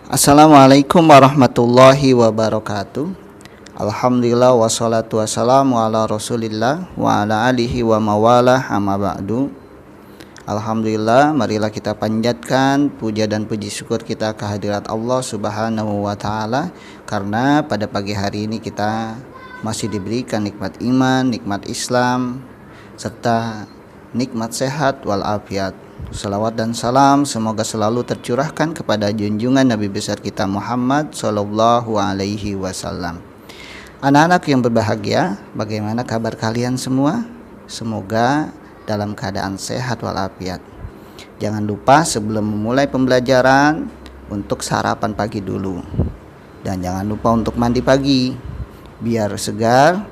Assalamualaikum warahmatullahi wabarakatuh. Alhamdulillah wassalatu wassalamu ala rasulillah wa ala alihi wa mawalah amma ba'du. Alhamdulillah, marilah kita panjatkan puja dan puji syukur kita kehadirat Allah subhanahu wa ta'ala, karena pada pagi hari ini kita masih diberikan nikmat iman, nikmat Islam, serta nikmat sehat walafiat. Salawat dan salam semoga selalu tercurahkan kepada junjungan Nabi besar kita Muhammad Sallallahu Alaihi Wasallam. Anak-anak yang berbahagia, bagaimana kabar kalian semua? Semoga dalam keadaan sehat walafiat. Jangan lupa sebelum memulai pembelajaran untuk sarapan pagi dulu, dan jangan lupa untuk mandi pagi biar segar,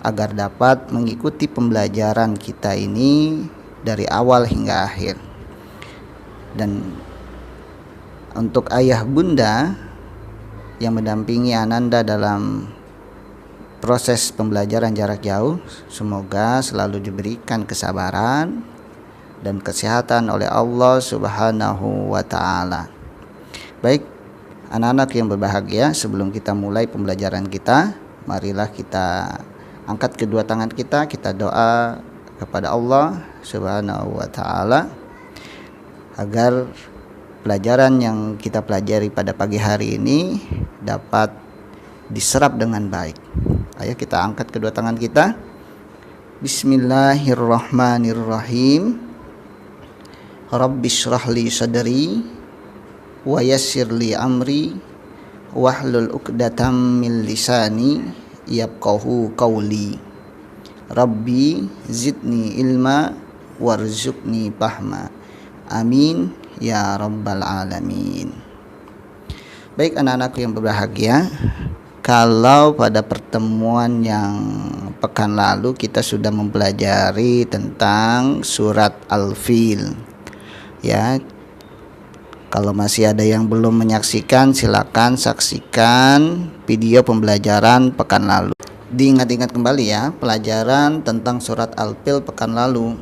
agar dapat mengikuti pembelajaran kita ini dari awal hingga akhir. Dan untuk ayah bunda yang mendampingi Ananda dalam proses pembelajaran jarak jauh, semoga selalu diberikan kesabaran dan kesehatan oleh Allah subhanahu wa ta'ala. Baik anak-anak yang berbahagia, sebelum kita mulai pembelajaran kita, marilah kita angkat kedua tangan kita doa kepada Allah subhanahu wa ta'ala agar pelajaran yang kita pelajari pada pagi hari ini dapat diserap dengan baik. Ayo kita angkat kedua tangan kita. Bismillahirrahmanirrahim. Rabbishrah li sadri wa yassir li amri wahlul 'uqdatam min lisani yafqahu qawli. Rabbi zidni ilma warzuqni fahma. Amin ya rabbal alamin. Baik anak-anak yang berbahagia, kalau pada pertemuan yang pekan lalu kita sudah mempelajari tentang surat Al-Fil, ya. Kalau masih ada yang belum menyaksikan, silakan saksikan video pembelajaran pekan lalu. Diingat-ingat kembali ya, pelajaran tentang surat Al-Fil pekan lalu,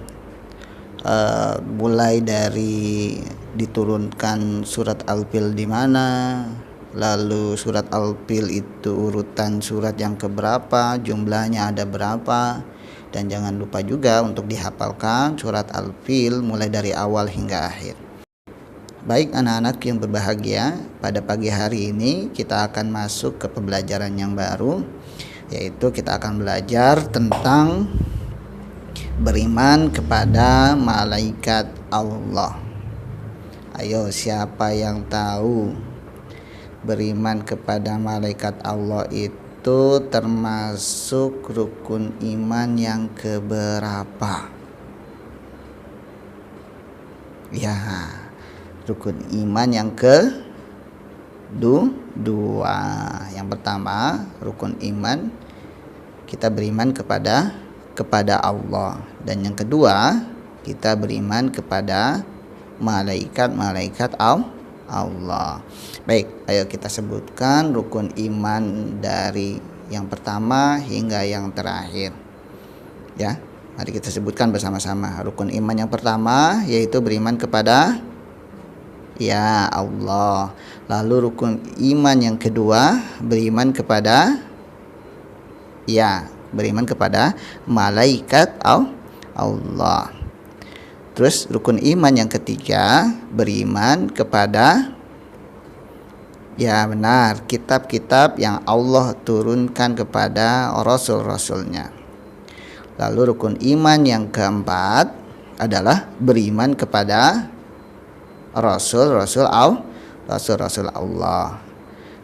mulai dari diturunkan surat Al-Fil di mana, lalu surat Al-Fil itu urutan surat yang keberapa, jumlahnya ada berapa, dan jangan lupa juga untuk dihafalkan surat Al-Fil mulai dari awal hingga akhir. Baik anak-anak yang berbahagia, pada pagi hari ini kita akan masuk ke pembelajaran yang baru, yaitu kita akan belajar tentang beriman kepada malaikat Allah. Ayo, siapa yang tahu beriman kepada malaikat Allah itu termasuk rukun iman yang keberapa? Ya, rukun iman yang kedua. Yang pertama, rukun iman kita beriman kepada Allah, dan yang kedua kita beriman kepada malaikat Allah. Baik, ayo kita sebutkan rukun iman dari yang pertama hingga yang terakhir, ya. Mari kita sebutkan bersama-sama. Rukun iman yang pertama yaitu beriman kepada ya Allah. Lalu rukun iman yang kedua beriman kepada malaikat Allah. Terus rukun iman yang ketiga beriman kepada kitab-kitab yang Allah turunkan kepada rasul-rasulnya. Lalu rukun iman yang keempat adalah beriman kepada rasul-rasul Allah.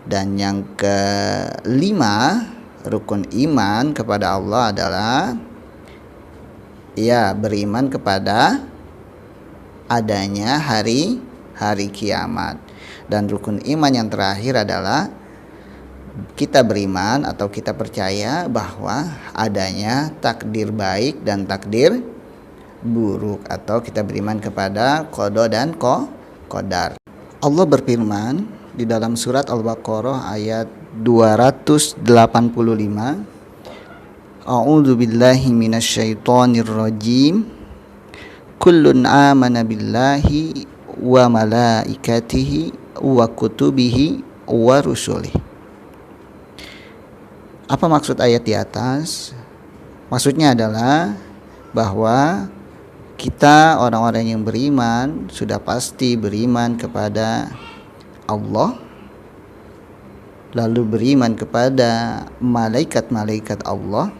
Dan yang kelima, rukun iman kepada Allah adalah beriman kepada adanya hari kiamat. Dan rukun iman yang terakhir adalah kita beriman atau kita percaya bahwa adanya takdir baik dan takdir buruk, atau kita beriman kepada qada dan qadar. Allah berfirman di dalam surat Al-Baqarah ayat 285, A'udzu billahi minasyaitonir rajim. Kullun amana billahi wa malaikatihi wa kutubihi wa rusulih. Apa maksud ayat di atas? Maksudnya adalah bahwa kita orang-orang yang beriman sudah pasti beriman kepada Allah, lalu beriman kepada malaikat-malaikat Allah,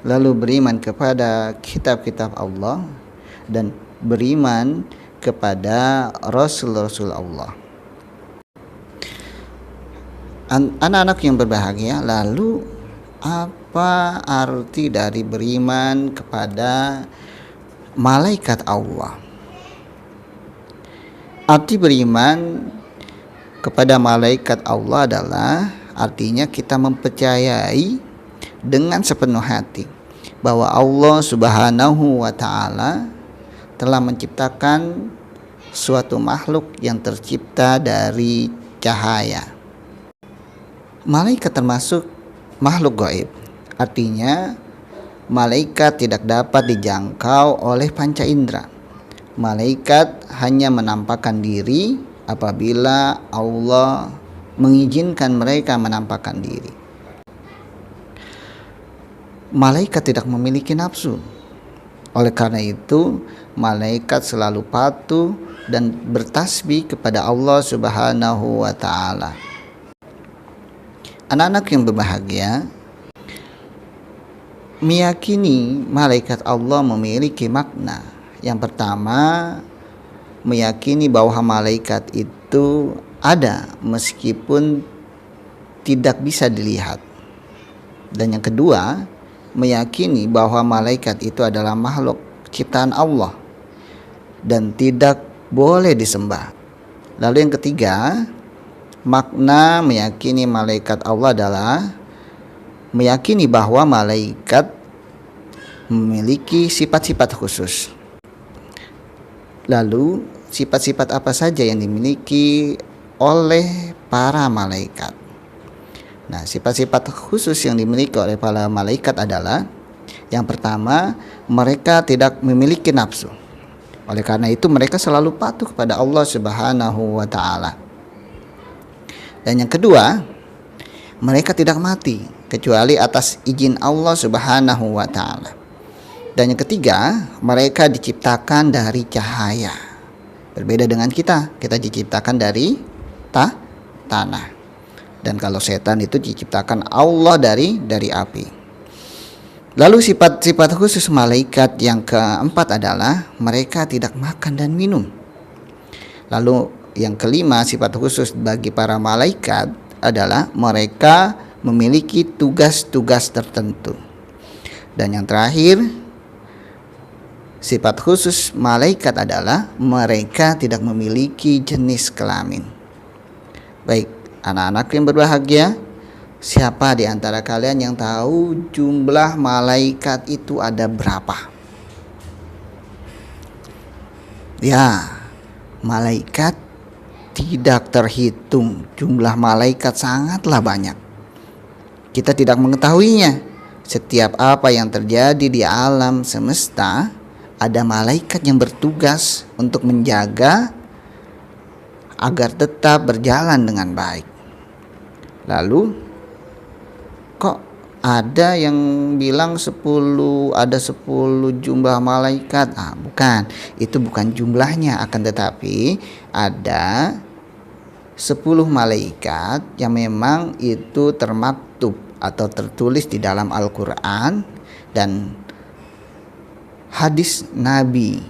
lalu beriman kepada kitab-kitab Allah, dan beriman kepada Rasul-Rasul Allah. Anak-anak yang berbahagia, lalu apa arti dari beriman kepada malaikat Allah? Arti beriman kepada malaikat Allah adalah artinya kita mempercayai dengan sepenuh hati bahwa Allah Subhanahu wa Ta'ala telah menciptakan suatu makhluk yang tercipta dari cahaya. Malaikat termasuk makhluk gaib, artinya malaikat tidak dapat dijangkau oleh panca indera. Malaikat hanya menampakkan diri apabila Allah mengizinkan mereka menampakkan diri. Malaikat tidak memiliki nafsu. Oleh karena itu, malaikat selalu patuh dan bertasbih kepada Allah Subhanahu wa Ta'ala. Anak-anak yang berbahagia, meyakini malaikat Allah memiliki makna. Yang pertama, meyakini bahwa malaikat itu ada meskipun tidak bisa dilihat. Dan yang kedua, meyakini bahwa malaikat itu adalah makhluk ciptaan Allah dan tidak boleh disembah. Lalu yang ketiga, makna meyakini malaikat Allah adalah meyakini bahwa malaikat memiliki sifat-sifat khusus. Lalu sifat-sifat apa saja yang dimiliki oleh para malaikat? Nah, sifat-sifat khusus yang dimiliki oleh para malaikat adalah yang pertama, mereka tidak memiliki nafsu. Oleh karena itu mereka selalu patuh kepada Allah Subhanahu wa Ta'ala. Dan yang kedua, mereka tidak mati kecuali atas izin Allah Subhanahu wa Ta'ala. Dan yang ketiga, mereka diciptakan dari cahaya. Berbeda dengan kita diciptakan dari tanah. Dan kalau setan itu diciptakan Allah dari api. Lalu sifat-sifat khusus malaikat yang keempat adalah mereka tidak makan dan minum. Lalu yang kelima, sifat khusus bagi para malaikat adalah mereka memiliki tugas-tugas tertentu. Dan yang terakhir, sifat khusus malaikat adalah mereka tidak memiliki jenis kelamin. Baik, anak-anak yang berbahagia, siapa di antara kalian yang tahu jumlah malaikat itu ada berapa? Ya, malaikat tidak terhitung. Jumlah malaikat sangatlah banyak. Kita tidak mengetahuinya. Setiap apa yang terjadi di alam semesta, ada malaikat yang bertugas untuk menjaga agar tetap berjalan dengan baik. Lalu kok ada yang bilang 10 jumlah malaikat? Bukan, itu bukan jumlahnya, akan tetapi ada 10 malaikat yang memang itu termaktub atau tertulis di dalam Al-Quran dan hadis Nabi.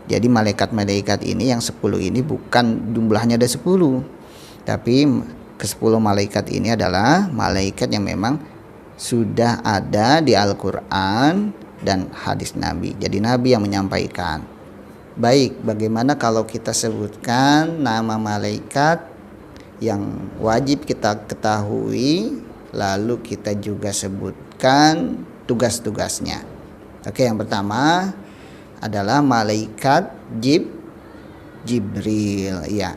Jadi malaikat-malaikat ini yang 10 ini bukan jumlahnya ada 10, tapi ke-10 malaikat ini adalah malaikat yang memang sudah ada di Al-Quran dan hadis Nabi. Jadi Nabi yang menyampaikan. Baik, bagaimana kalau kita sebutkan nama malaikat yang wajib kita ketahui, lalu kita juga sebutkan tugas-tugasnya. Oke, yang pertama adalah malaikat Jibril. Ya,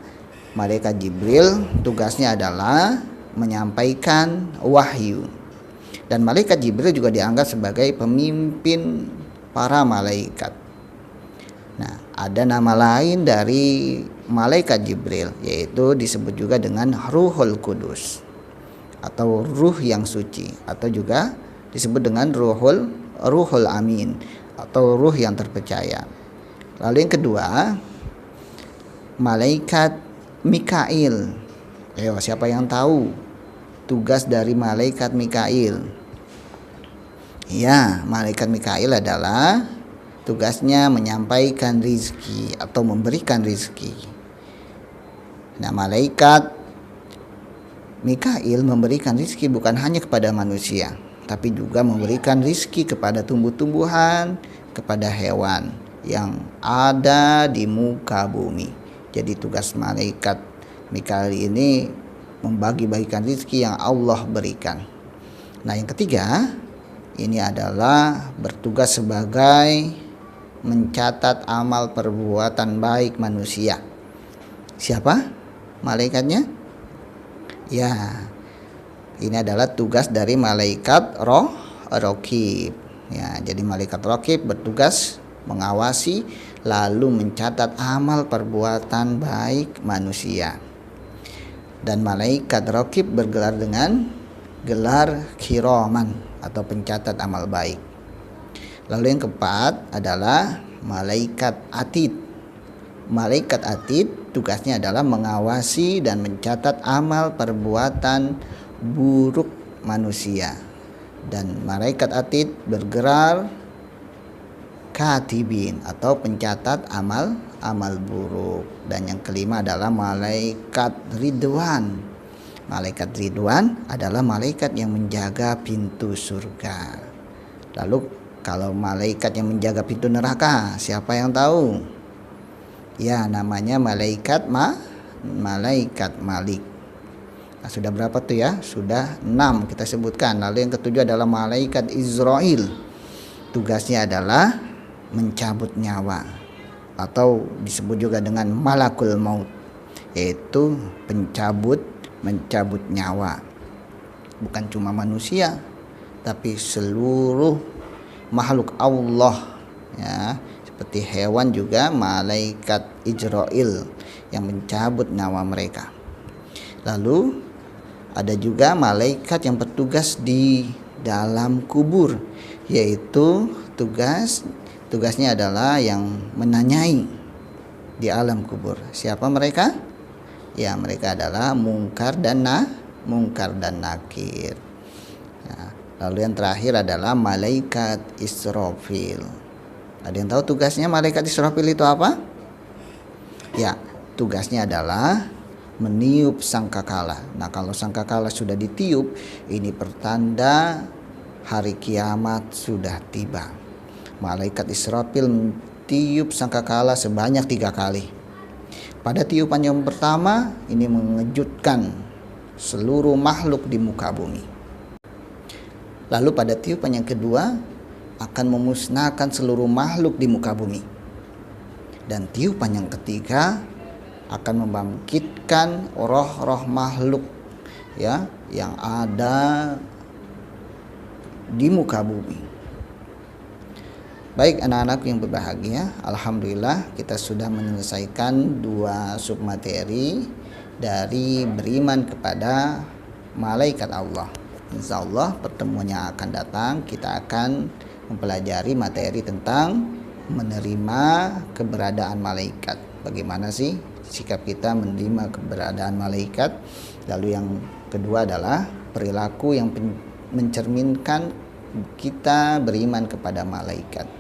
malaikat Jibril tugasnya adalah menyampaikan wahyu. Dan malaikat Jibril juga dianggap sebagai pemimpin para malaikat. Nah, ada nama lain dari malaikat Jibril, yaitu disebut juga dengan Ruhul Kudus atau ruh yang suci, atau juga disebut dengan Ruhul Amin atau ruh yang terpercaya. Lalu yang kedua, malaikat Mikail. Ayo, siapa yang tahu tugas dari malaikat Mikail? Ya, malaikat Mikail adalah tugasnya menyampaikan rizki atau memberikan rizki. Nah, malaikat Mikail memberikan rizki bukan hanya kepada manusia, tapi juga memberikan rizki kepada tumbuh-tumbuhan, kepada hewan yang ada di muka bumi. Jadi tugas malaikat Mikail ini membagi-bagikan rizki yang Allah berikan. Nah, yang ketiga, ini adalah bertugas sebagai mencatat amal perbuatan baik manusia. Siapa malaikatnya? Ya, ini adalah tugas dari malaikat Raqib. Ya, jadi malaikat Raqib bertugas mengawasi lalu mencatat amal perbuatan baik manusia. Dan malaikat Raqib bergelar dengan gelar Kiraman atau pencatat amal baik. Lalu yang keempat adalah malaikat Atid. Malaikat Atid tugasnya adalah mengawasi dan mencatat amal perbuatan buruk manusia. Dan malaikat Atid bergelar Katibin atau pencatat amal buruk. Dan yang kelima adalah malaikat Ridwan. Malaikat Ridwan adalah malaikat yang menjaga pintu surga. Lalu kalau malaikat yang menjaga pintu neraka, siapa yang tahu? Ya, namanya malaikat Malik. Nah, sudah berapa tuh ya? Sudah 6 kita sebutkan. Lalu yang ketujuh adalah malaikat Israel. Tugasnya adalah mencabut nyawa atau disebut juga dengan malakul maut, yaitu mencabut nyawa. Bukan cuma manusia, tapi seluruh makhluk Allah, ya, seperti hewan juga malaikat Israel yang mencabut nyawa mereka. Lalu ada juga malaikat yang bertugas di dalam kubur, yaitu tugasnya adalah yang menanyai di alam kubur. Siapa mereka? Ya, mereka adalah mungkar dan nakir. Lalu yang terakhir adalah malaikat Israfil. Ada yang tahu tugasnya malaikat Israfil itu apa? Ya, tugasnya adalah meniup sangkakala. Nah, kalau sangkakala sudah ditiup, ini pertanda hari kiamat sudah tiba. Malaikat Israfil mentiup sangkakala sebanyak 3 kali. Pada tiupan yang pertama, ini mengejutkan seluruh makhluk di muka bumi. Lalu pada tiupan yang kedua akan memusnahkan seluruh makhluk di muka bumi. Dan tiupan yang ketiga akan membangkitkan roh-roh makhluk, ya, yang ada di muka bumi. Baik anak-anak yang berbahagia, alhamdulillah kita sudah menyelesaikan 2 submateri dari beriman kepada malaikat Allah. Insya Allah pertemuan yang akan datang kita akan mempelajari materi tentang menerima keberadaan malaikat. Bagaimana sih sikap kita menerima keberadaan malaikat? Lalu yang kedua adalah perilaku yang mencerminkan kita beriman kepada malaikat.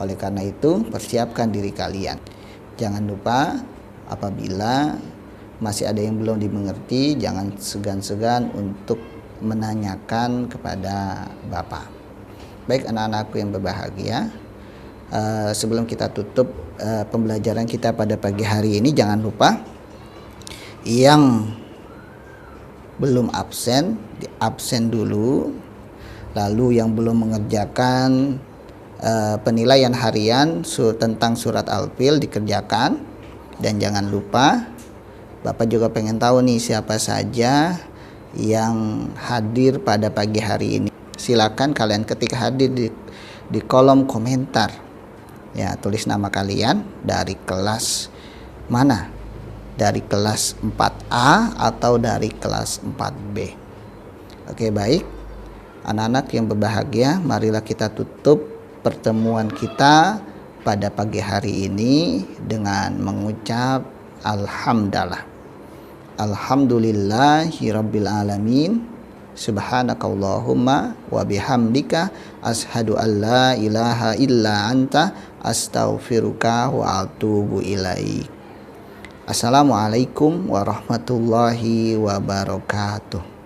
Oleh karena itu, persiapkan diri kalian. Jangan lupa apabila masih ada yang belum dimengerti, jangan segan-segan untuk menanyakan kepada Bapak. Baik anak-anakku yang berbahagia, sebelum kita tutup pembelajaran kita pada pagi hari ini, jangan lupa yang belum absen, absen dulu. Lalu yang belum mengerjakan penilaian harian tentang surat Al-Fil dikerjakan. Dan jangan lupa, Bapak juga pengen tahu nih siapa saja yang hadir pada pagi hari ini. Silakan kalian ketik hadir di kolom komentar. Ya, tulis nama kalian dari kelas mana? Dari kelas 4A atau dari kelas 4B. Oke, baik. Anak-anak yang berbahagia, marilah kita tutup pertemuan kita pada pagi hari ini dengan mengucap alhamdulillah. Alhamdulillahirabbil alamin. Subhanakallahumma wa bihamdika ashhadu an la ilaha illa anta astaghfiruka wa atubu ilaik. Assalamualaikum warahmatullahi wabarakatuh.